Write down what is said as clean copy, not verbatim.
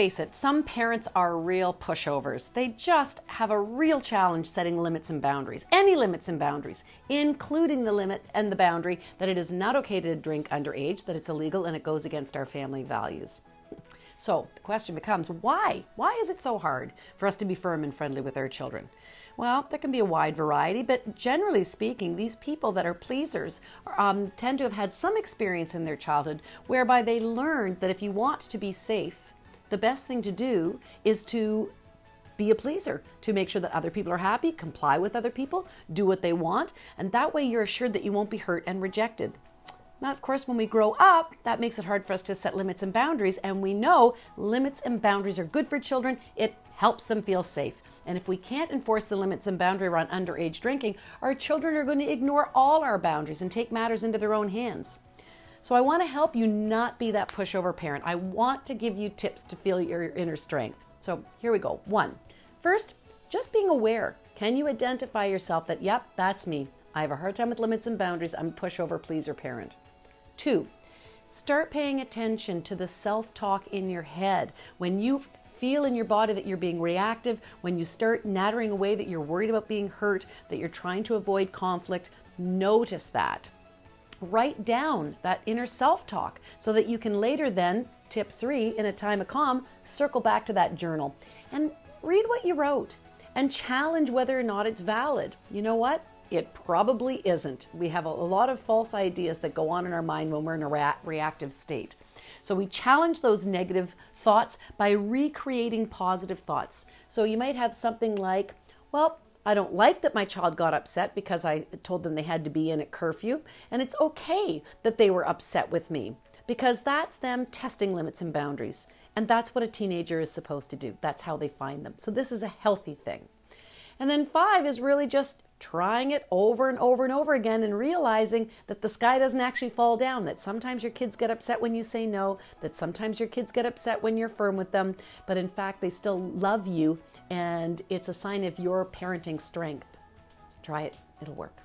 face it, some parents are real pushovers. They just have a real challenge setting limits and boundaries, any limits and boundaries, including the limit and the boundary that it is not okay to drink underage, that it's illegal and it goes against our family values. So the question becomes, why? Why is it so hard for us to be firm and friendly with our children? Well, there can be a wide variety, but generally speaking, these people that are pleasers tend to have had some experience in their childhood whereby they learned that if you want to be safe, the best thing to do is to be a pleaser, to make sure that other people are happy, comply with other people, do what they want, and that way you're assured that you won't be hurt and rejected. Now, of course, when we grow up, that makes it hard for us to set limits and boundaries, and we know limits and boundaries are good for children. It helps them feel safe. And if we can't enforce the limits and boundary around underage drinking, our children are going to ignore all our boundaries and take matters into their own hands. So I want to help you not be that pushover parent. I want to give you tips to feel your inner strength. So here we go. 1, first, just being aware. Can you identify yourself that, yep, that's me. I have a hard time with limits and boundaries. I'm a pushover pleaser parent. 2, start paying attention to the self-talk in your head. When you feel in your body that you're being reactive, when you start nattering away that you're worried about being hurt, that you're trying to avoid conflict, notice that. Write down that inner self-talk so that you can later then, tip 3, in a time of calm, circle back to that journal and read what you wrote and challenge whether or not it's valid. You know what? It probably isn't. We have a lot of false ideas that go on in our mind when we're in a reactive state. So we challenge those negative thoughts by recreating positive thoughts. So you might have something like, well, I don't like that my child got upset because I told them they had to be in at curfew, and it's okay that they were upset with me because that's them testing limits and boundaries. And that's what a teenager is supposed to do. That's how they find them. So this is a healthy thing. And then 5 is really just trying it over and over and over again and realizing that the sky doesn't actually fall down, that sometimes your kids get upset when you say no, that sometimes your kids get upset when you're firm with them, but in fact they still love you and it's a sign of your parenting strength. Try it, it'll work.